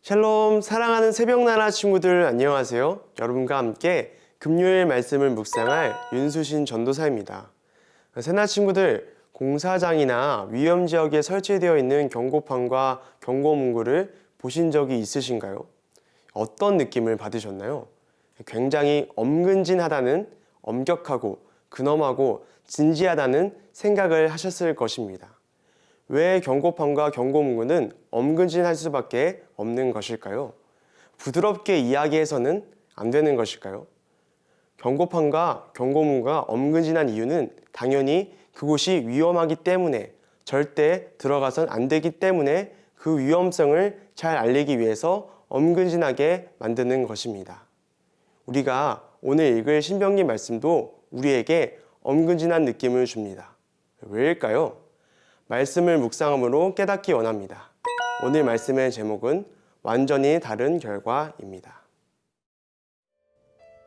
샬롬, 사랑하는 새벽나라 친구들 안녕하세요. 여러분과 함께 금요일 말씀을 묵상할 윤수신 전도사입니다. 새나 친구들, 공사장이나 위험지역에 설치되어 있는 경고판과 경고문구를 보신 적이 있으신가요? 어떤 느낌을 받으셨나요? 굉장히 엄근진하다는, 엄격하고 근엄하고 진지하다는 생각을 하셨을 것입니다. 왜 경고판과 경고문구는 엄근진할 수밖에 없는 것일까요? 부드럽게 이야기해서는 안 되는 것일까요? 경고판과 경고문구가 엄근진한 이유는 당연히 그곳이 위험하기 때문에, 절대 들어가선 안 되기 때문에 그 위험성을 잘 알리기 위해서 엄근진하게 만드는 것입니다. 우리가 오늘 읽을 신명기 말씀도 우리에게 엄근진한 느낌을 줍니다. 왜일까요? 말씀을 묵상함으로 깨닫기 원합니다. 오늘 말씀의 제목은 완전히 다른 결과입니다.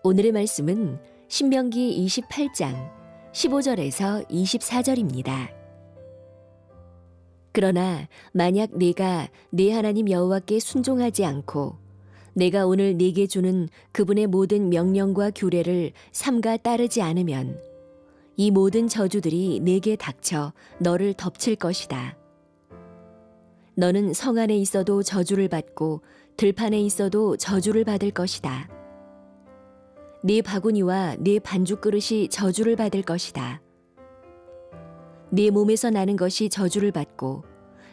오늘의 말씀은 신명기 28장 15절에서 24절입니다. 그러나 만약 네가 네 하나님 여호와께 순종하지 않고 내가 오늘 네게 주는 그분의 모든 명령과 규례를 삼가 따르지 않으면 이 모든 저주들이 네게 닥쳐 너를 덮칠 것이다. 너는 성 안에 있어도 저주를 받고 들판에 있어도 저주를 받을 것이다. 네 바구니와 네 반죽 그릇이 저주를 받을 것이다. 네 몸에서 나는 것이 저주를 받고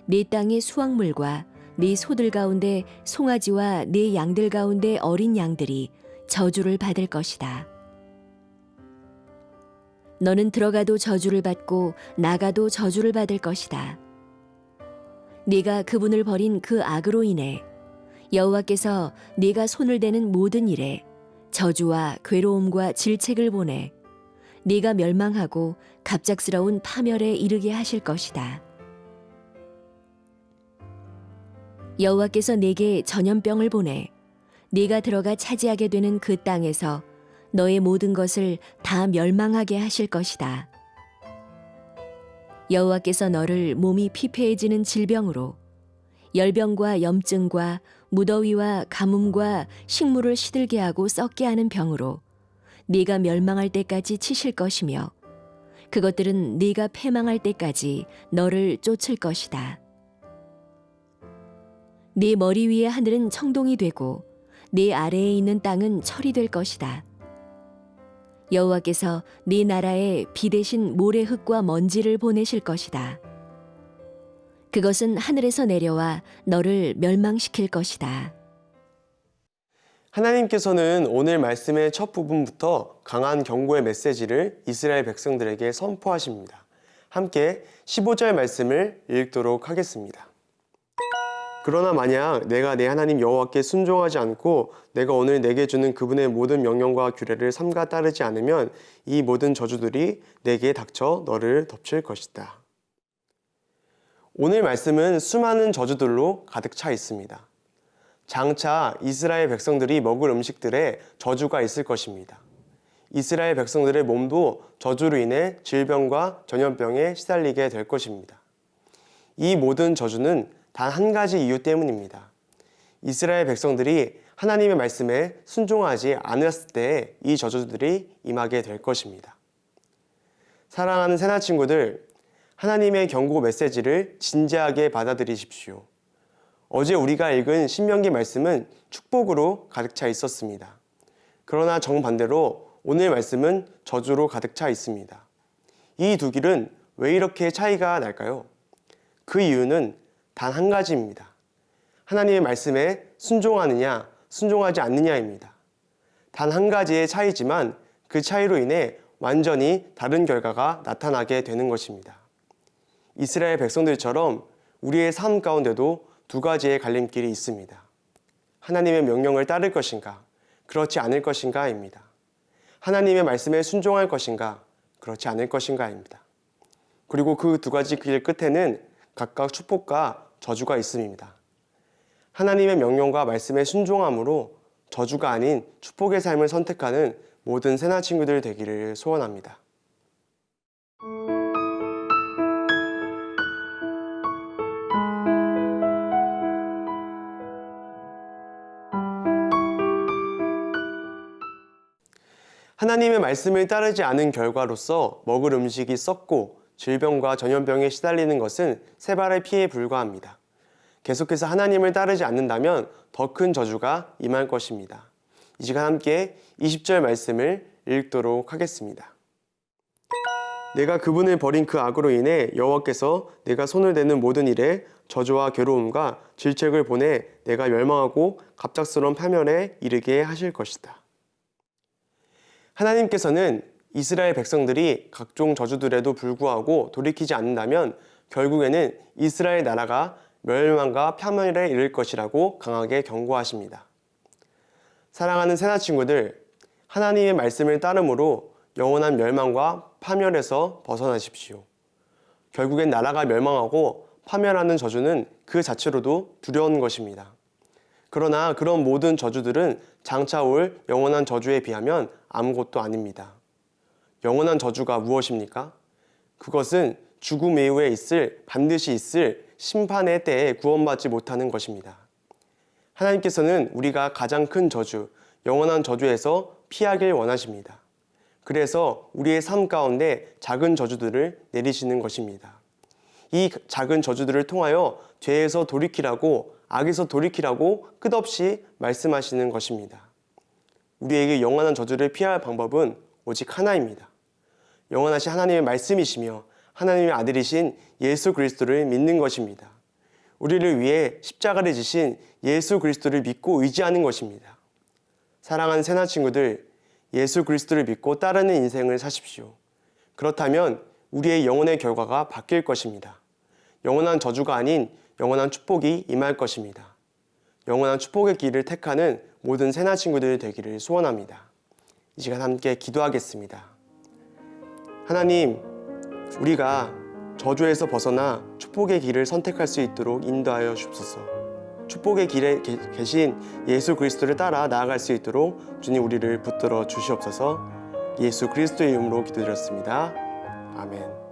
네 땅의 수확물과 네 소들 가운데 송아지와 네 양들 가운데 어린 양들이 저주를 받을 것이다. 너는 들어가도 저주를 받고 나가도 저주를 받을 것이다. 네가 그분을 버린 그 악으로 인해 여호와께서 네가 손을 대는 모든 일에 저주와 괴로움과 질책을 보내 네가 멸망하고 갑작스러운 파멸에 이르게 하실 것이다. 여호와께서 네게 전염병을 보내 네가 들어가 차지하게 되는 그 땅에서 너의 모든 것을 다 멸망하게 하실 것이다. 여호와께서 너를 몸이 피폐해지는 질병으로 열병과 염증과 무더위와 가뭄과 식물을 시들게 하고 썩게 하는 병으로 네가 멸망할 때까지 치실 것이며 그것들은 네가 패망할 때까지 너를 쫓을 것이다. 네 머리 위의 하늘은 청동이 되고 네 아래에 있는 땅은 철이 될 것이다. 여호와께서 네 나라에 비 대신 모래흙과 먼지를 보내실 것이다. 그것은 하늘에서 내려와 너를 멸망시킬 것이다. 하나님께서는 오늘 말씀의 첫 부분부터 강한 경고의 메시지를 이스라엘 백성들에게 선포하십니다. 함께 15절 말씀을 읽도록 하겠습니다. 그러나 만약 내가 내 하나님 여호와께 순종하지 않고 내가 오늘 내게 주는 그분의 모든 명령과 규례를 삼가 따르지 않으면 이 모든 저주들이 내게 닥쳐 너를 덮칠 것이다. 오늘 말씀은 수많은 저주들로 가득 차 있습니다. 장차 이스라엘 백성들이 먹을 음식들에 저주가 있을 것입니다. 이스라엘 백성들의 몸도 저주로 인해 질병과 전염병에 시달리게 될 것입니다. 이 모든 저주는 단 한 가지 이유 때문입니다. 이스라엘 백성들이 하나님의 말씀에 순종하지 않았을 때 이 저주들이 임하게 될 것입니다. 사랑하는 새나 친구들, 하나님의 경고 메시지를 진지하게 받아들이십시오. 어제 우리가 읽은 신명기 말씀은 축복으로 가득 차 있었습니다. 그러나 정반대로 오늘 말씀은 저주로 가득 차 있습니다. 이 두 길은 왜 이렇게 차이가 날까요? 그 이유는 단 한 가지입니다. 하나님의 말씀에 순종하느냐, 순종하지 않느냐입니다. 단 한 가지의 차이지만 그 차이로 인해 완전히 다른 결과가 나타나게 되는 것입니다. 이스라엘 백성들처럼 우리의 삶 가운데도 두 가지의 갈림길이 있습니다. 하나님의 명령을 따를 것인가, 그렇지 않을 것인가입니다. 하나님의 말씀에 순종할 것인가, 그렇지 않을 것인가입니다. 그리고 그 두 가지 길 끝에는 각각 축복과 저주가 있습니다. 하나님의 명령과 말씀에 순종함으로 저주가 아닌 축복의 삶을 선택하는 모든 새나 친구들 되기를 소원합니다. 하나님의 말씀을 따르지 않은 결과로서 먹을 음식이 썩고 질병과 전염병에 시달리는 것은 세발의 피해에 불과합니다. 계속해서 하나님을 따르지 않는다면 더 큰 저주가 임할 것입니다. 이 시간 함께 20절 말씀을 읽도록 하겠습니다. 내가 그분을 버린 그 악으로 인해 여호와께서 내가 손을 대는 모든 일에 저주와 괴로움과 질책을 보내 내가 멸망하고 갑작스러운 파멸에 이르게 하실 것이다. 하나님께서는 이스라엘 백성들이 각종 저주들에도 불구하고 돌이키지 않는다면 결국에는 이스라엘 나라가 멸망과 파멸에 이를 것이라고 강하게 경고하십니다. 사랑하는 새나 친구들, 하나님의 말씀을 따름으로 영원한 멸망과 파멸에서 벗어나십시오. 결국엔 나라가 멸망하고 파멸하는 저주는 그 자체로도 두려운 것입니다. 그러나 그런 모든 저주들은 장차 올 영원한 저주에 비하면 아무것도 아닙니다. 영원한 저주가 무엇입니까? 그것은 죽음 이후에 반드시 있을 심판의 때에 구원받지 못하는 것입니다. 하나님께서는 우리가 가장 큰 저주, 영원한 저주에서 피하길 원하십니다. 그래서 우리의 삶 가운데 작은 저주들을 내리시는 것입니다. 이 작은 저주들을 통하여 죄에서 돌이키라고, 악에서 돌이키라고 끝없이 말씀하시는 것입니다. 우리에게 영원한 저주를 피할 방법은 오직 하나입니다. 영원하신 하나님의 말씀이시며 하나님의 아들이신 예수 그리스도를 믿는 것입니다. 우리를 위해 십자가를 지신 예수 그리스도를 믿고 의지하는 것입니다. 사랑하는 새나 친구들, 예수 그리스도를 믿고 따르는 인생을 사십시오. 그렇다면 우리의 영혼의 결과가 바뀔 것입니다. 영원한 저주가 아닌 영원한 축복이 임할 것입니다. 영원한 축복의 길을 택하는 모든 새나 친구들이 되기를 소원합니다. 이 시간 함께 기도하겠습니다. 하나님, 우리가 저주에서 벗어나 축복의 길을 선택할 수 있도록 인도하여 주옵소서. 축복의 길에 계신 예수 그리스도를 따라 나아갈 수 있도록 주님 우리를 붙들어 주시옵소서. 예수 그리스도의 이름으로 기도드렸습니다. 아멘.